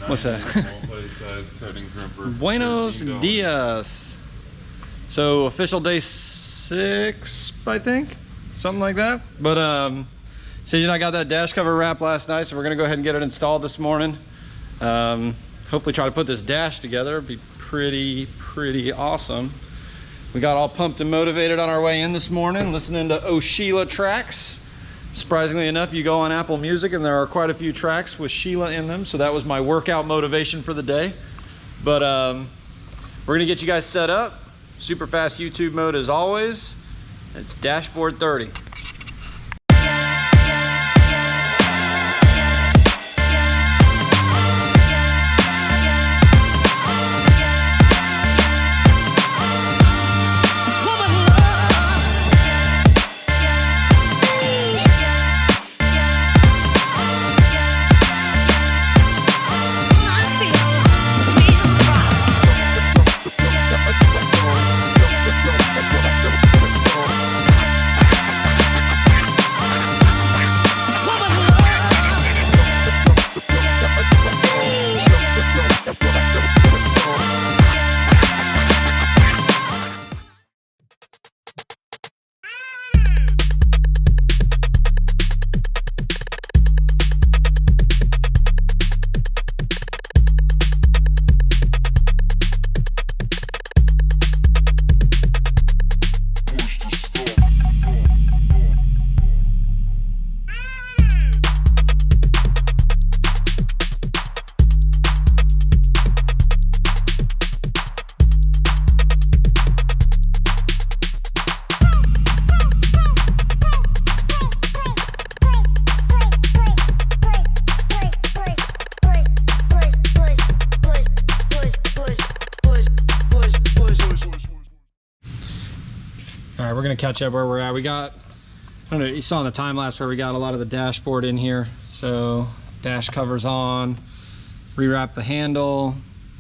What's that? Multi-size cutting crimper. Buenos dias. So official day 6, I think, something like that. But Sage and I got that dash cover wrap last night, so we're gonna go ahead and get it installed this morning. Hopefully try to put this dash together. It'd be pretty awesome. We got all pumped and motivated on our way in this morning, listening to Sheila tracks. Surprisingly enough, you go on Apple Music and there are quite a few tracks with Sheila in them, so that was my workout motivation for the day. But we're gonna get you guys set up. Super fast YouTube mode as always. It's dashboard 30. All right, we're gonna catch up where we're at. We got, I don't know, you saw in the time lapse where we got a lot of the dashboard in here. So dash covers on, rewrap the handle,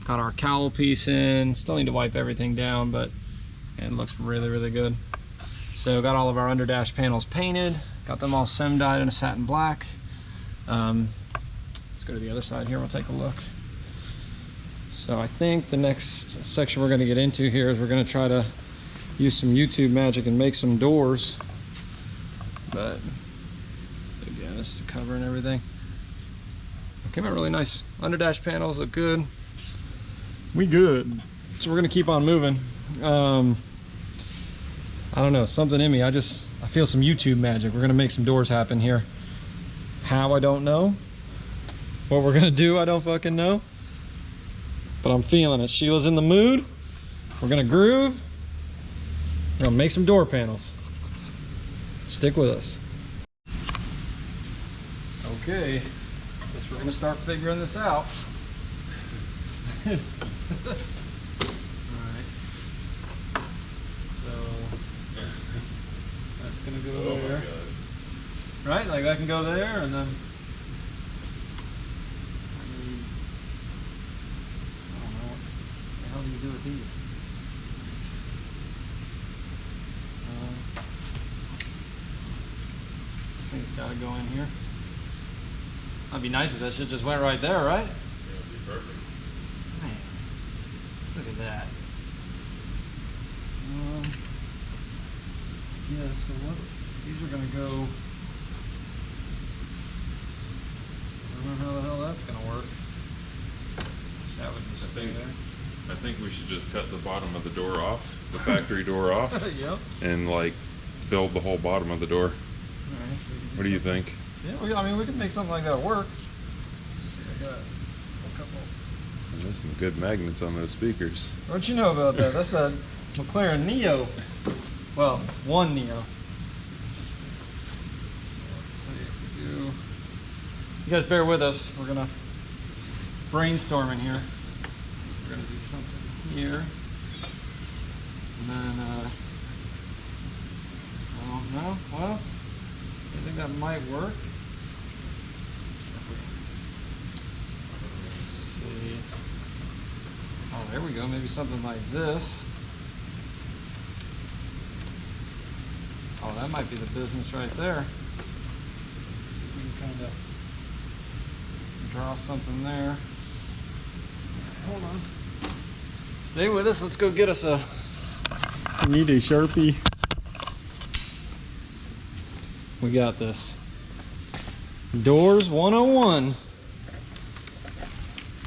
got our cowl piece in. Still need to wipe everything down, but it looks really good. So got all of our under dash panels painted, got them all sem-dyed in a satin black. Let's go to the other side here, we'll take a look. So I think the next section we're gonna get into here is we're gonna try to use some YouTube magic and make some doors. But again, it's the cover and everything. It came out really nice. Under dash panels look good. We good. So we're gonna keep on moving. I don't know, something in me. I feel some YouTube magic. We're gonna make some doors happen here. How, I don't know. What we're gonna do, I don't fucking know. But I'm feeling it. Sheila's in the mood. We're gonna groove. We're gonna make some door panels. Stick with us. Okay, guess we're gonna start figuring this out. Alright. So that's gonna go there. Right? Like that can go there, and then I don't know, what the hell do you do with these? This thing's got to go in here. That'd be nice if that shit just went right there, right? Yeah, it'd be perfect. Man, look at that. Yeah, so these are gonna go. I don't know how the hell that's gonna work. That would just stay there. I think we should just cut the bottom of the door off, the factory door off, yep. And like build the whole bottom of the door. Alright, so What do you think? Yeah, I mean, we can make something like that work. Let's see, I got a couple. And there's some good magnets on those speakers. What you know about that? That's that McLaren Neo. Well, one Neo. Let's see if we do. You guys bear with us. We're gonna brainstorm in here. We're gonna do something here, and then I don't know. Well, I think that might work. Let's see. Oh, there we go. Maybe something like this. Oh, that might be the business right there. We can kind of draw something there. hold on. Stay with us. Let's go get us a... We need a Sharpie. We got this. Doors 101.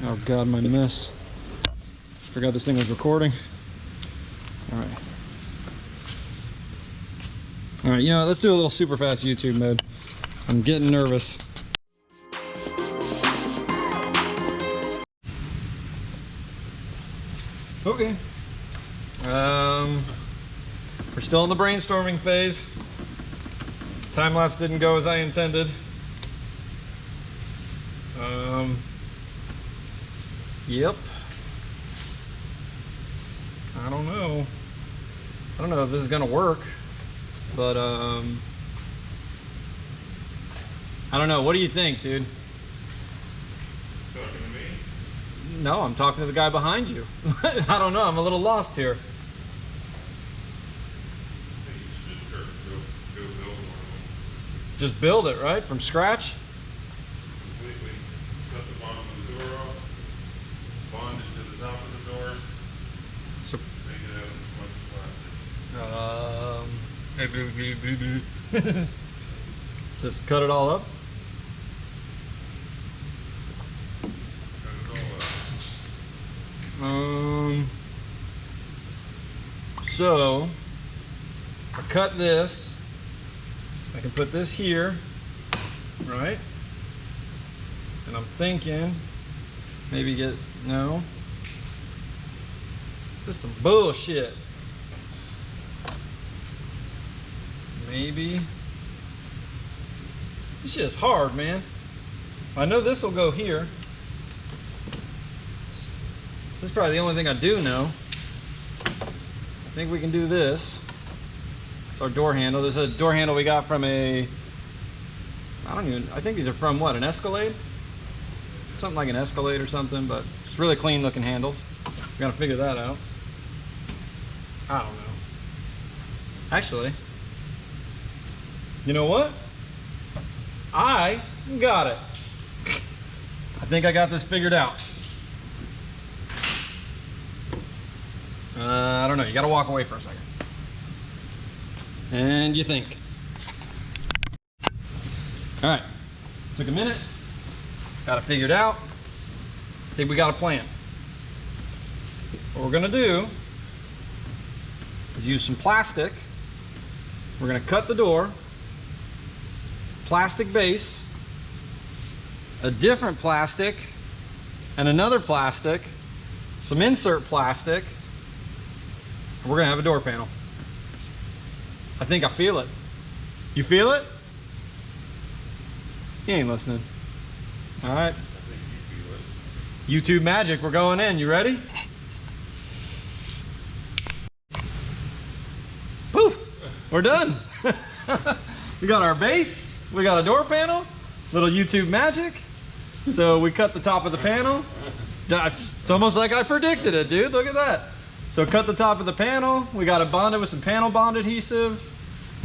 Oh God, my mess. Forgot this thing was recording. All right. All right, you know what? Let's do a little super fast YouTube mode. I'm getting nervous. Okay. We're still in the brainstorming phase. Time lapse didn't go as I intended. Yep. I don't know. I don't know if this is gonna work, but I don't know. What do you think, dude? Talking to me? No, I'm talking to the guy behind you. I don't know. I'm a little lost here. I think you should just go build one of them. Just build it, right? From scratch? Completely cut the bottom of the door off, bond it to the top of the door, So, make it out of as much plastic. just cut it all up. Cut it all up. So I cut this. I can put this here, right? And I'm thinking maybe get, no, this is some bullshit. Maybe this shit's hard, man. I know this will go here. This is probably the only thing I do know. I think we can do this. It's our door handle. This is a door handle we got from a, I think these are from what, an Escalade? Something like an Escalade or something, but it's really clean looking handles. We gotta figure that out. I don't know. Actually, you know what? I got it. I think I got this figured out. I don't know, you gotta walk away for a second. And you think. All right, took a minute, got it figured out. I think we got a plan. What we're gonna do is use some plastic. We're gonna cut the door, plastic base, a different plastic, and another plastic, some insert plastic, and we're gonna have a door panel. I think I feel it. You feel it? You ain't listening. All right. I think you feel it. YouTube magic, we're going in. You ready? Poof! We're done. We got our base, we got a door panel, little YouTube magic. So we cut the top of the panel. It's almost like I predicted it, dude. Look at that. So cut the top of the panel. We got it bonded with some panel bond adhesive.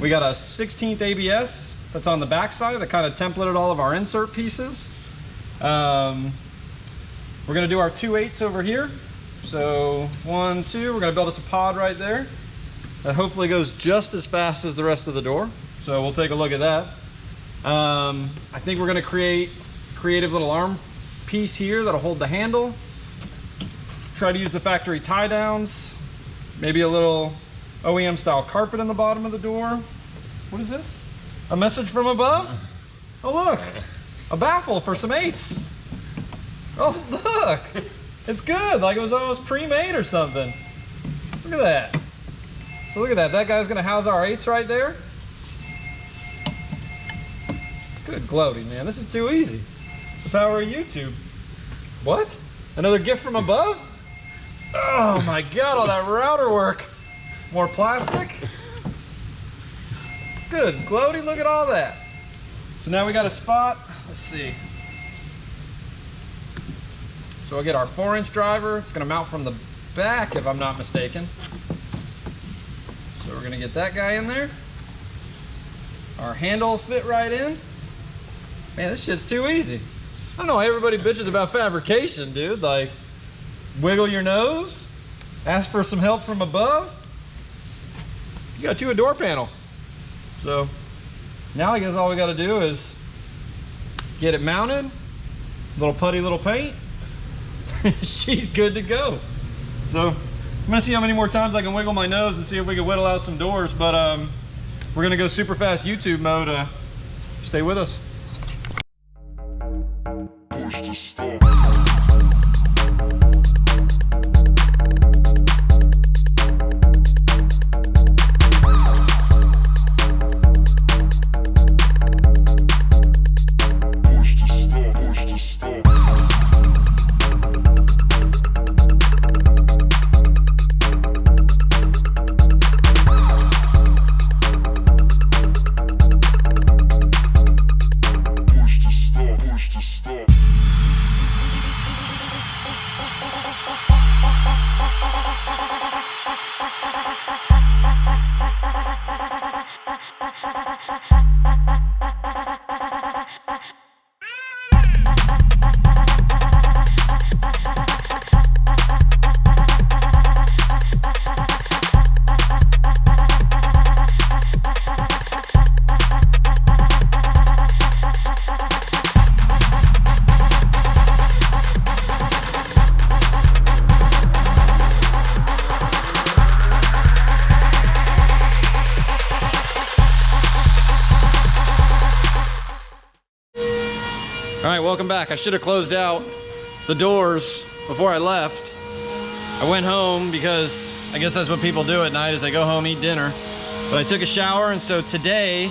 We got a 16th ABS that's on the back side that kind of templated all of our insert pieces. We're gonna do our 2/8 over here. So 1, 2, we're gonna build us a pod right there. That hopefully goes just as fast as the rest of the door. So we'll take a look at that. I think we're gonna create a creative little arm piece here that'll hold the handle. Try to use the factory tie downs. Maybe a little OEM style carpet in the bottom of the door. What is this? A message from above? Oh look, a baffle for some 8s. Oh look, it's good, like it was almost pre-made or something. Look at that. So look at that, that guy's gonna house our 8s right there. Good gloating, man, this is too easy. The power of YouTube. What? Another gift from above? Oh my God, all that router work. More plastic. Good gloating, look at all that. So now we got a spot, let's see. So we'll get our 4-inch driver. It's gonna mount from the back if I'm not mistaken. So we're gonna get that guy in there. Our handle will fit right in. Man, this shit's too easy. I don't know why everybody bitches about fabrication, dude. Like, wiggle your nose, ask for some help from above, you got you a door panel. So now I guess all we got to do is get it mounted, little putty, little paint. She's good to go. So I'm gonna see how many more times I can wiggle my nose and see if we can whittle out some doors. But we're gonna go super fast YouTube mode. Stay with us. All right, welcome back. I should have closed out the doors before I left. I went home because I guess that's what people do at night, is they go home, eat dinner. But I took a shower, and so today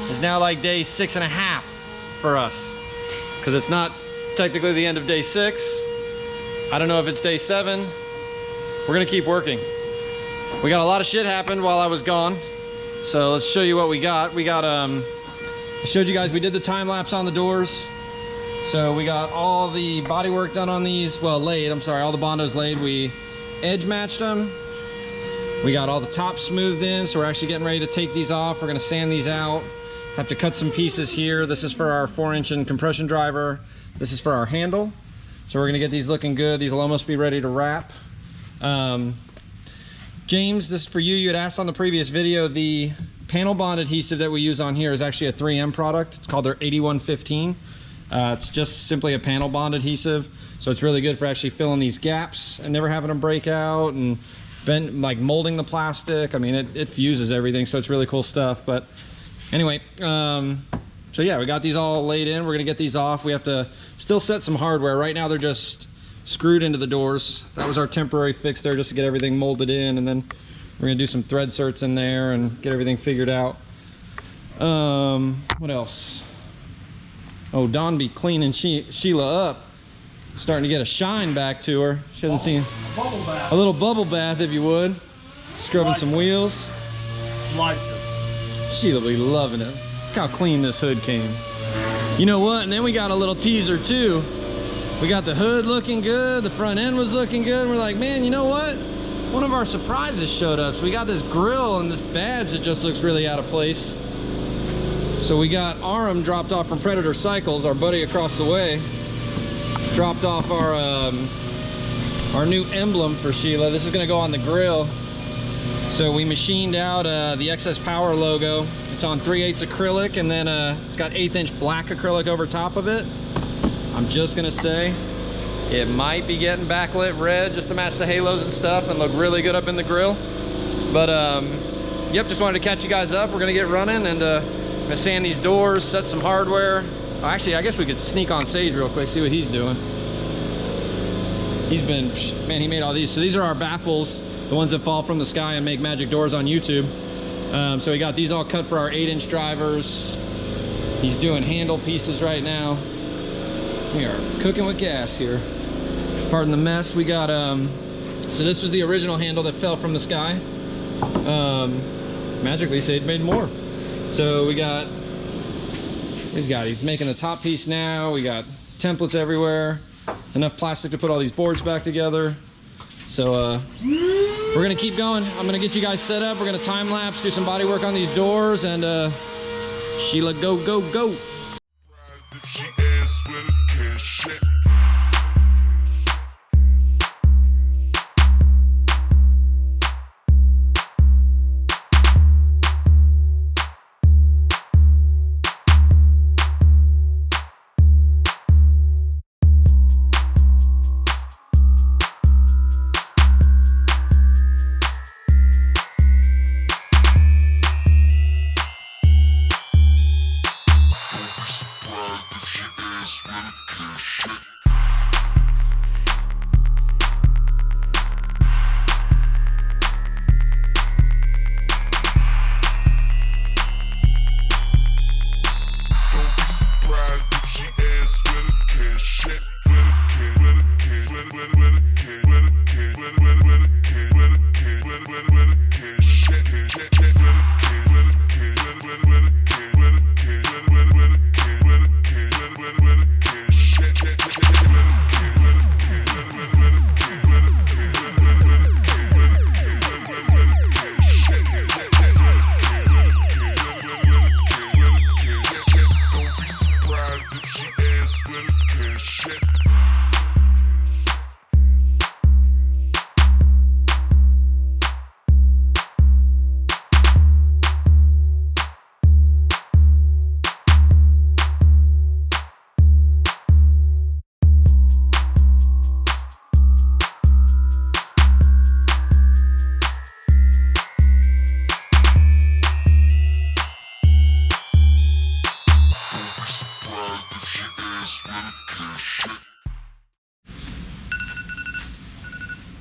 is now like day 6.5 for us, because it's not technically the end of day 6. I don't know if it's day 7. We're gonna keep working. We got a lot of shit happened while I was gone, so let's show you what we got. We got I showed you guys we did the time lapse on the doors. So we got all the body work done on these, well, laid, I'm sorry, all the Bondos laid. We edge matched them. We got all the tops smoothed in, so we're actually getting ready to take these off. We're gonna sand these out. Have to cut some pieces here. This is for our 4-inch compression driver. This is for our handle. So we're gonna get these looking good. These will almost be ready to wrap. James, this is for you. You had asked on the previous video, the panel bond adhesive that we use on here is actually a 3M product. It's called their 8115. It's just simply a panel bond adhesive, so it's really good for actually filling these gaps and never having them break out and bend, like molding the plastic. I mean, it fuses everything, so it's really cool stuff. But anyway, so yeah, we got these all laid in. We're gonna get these off. We have to still set some hardware. Right now they're just screwed into the doors. That was our temporary fix there, just to get everything molded in, and then we're gonna do some thread certs in there and get everything figured out. What else? Oh, Dawn be cleaning Sheila up, starting to get a shine back to her. She hasn't seen a little bubble bath, if you would. Scrubbing some wheels. Likes it. Sheila be loving it. Look how clean this hood came. You know what? And then we got a little teaser too. We got the hood looking good. The front end was looking good. And we're like, man, you know what? One of our surprises showed up. So we got this grill and this badge that just looks really out of place. So we got Aram dropped off from Predator Cycles, our buddy across the way. Dropped off our new emblem for Sheila. This is gonna go on the grill. So we machined out the Excess Power logo. It's on 3/8 acrylic, and then it's got 1/8" black acrylic over top of it. I'm just gonna say, it might be getting backlit red just to match the halos and stuff and look really good up in the grill. But yep, just wanted to catch you guys up. We're gonna get running and gonna sand these doors, set some hardware. Oh, actually, I guess we could sneak on Sage real quick, see what he's doing. He's been, man, he made all these. So these are our baffles, the ones that fall from the sky and make magic doors on YouTube. So we got these all cut for our 8-inch drivers. He's doing handle pieces right now. We are cooking with gas here. Pardon the mess. We got, so this was the original handle that fell from the sky. Magically, Sage made more. So we got, he's making the top piece now. We got templates everywhere. Enough plastic to put all these boards back together. So we're gonna keep going. I'm gonna get you guys set up. We're gonna time lapse, do some body work on these doors, and Sheila, go, go, go.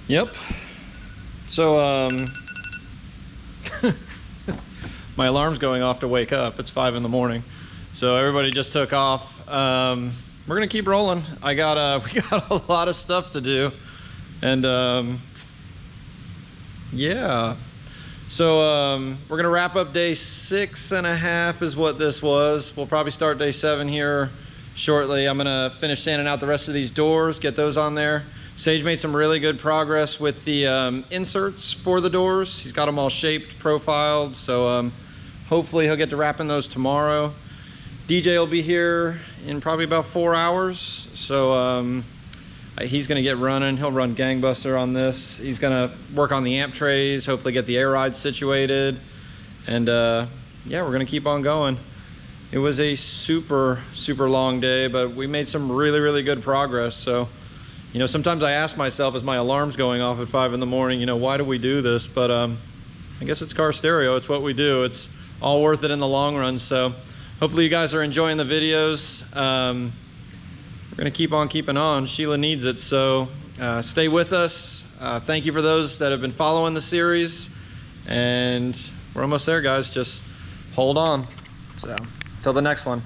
Yep. So, my alarm's going off to wake up. It's 5 in the morning. So everybody just took off. We're gonna keep rolling. We got a lot of stuff to do. And yeah. So we're gonna wrap up day 6.5 is what this was. We'll probably start day 7 here shortly. I'm gonna finish sanding out the rest of these doors, get those on there. Sage made some really good progress with the inserts for the doors. He's got them all shaped, profiled, so hopefully he'll get to wrapping those tomorrow. DJ will be here in probably about 4 hours, so he's gonna get running. He'll run gangbuster on this. He's gonna work on the amp trays, hopefully get the air rides situated, and yeah, we're gonna keep on going. It was a super long day, but we made some really good progress. So, you know, sometimes I ask myself as my alarm's going off at 5 in the morning, you know, why do we do this? But I guess it's car stereo. It's what we do. It's all worth it in the long run. So hopefully you guys are enjoying the videos. We're gonna keep on keeping on. Sheila needs it, so stay with us. Thank you for those that have been following the series, and we're almost there, guys. Just hold on. So till the next one.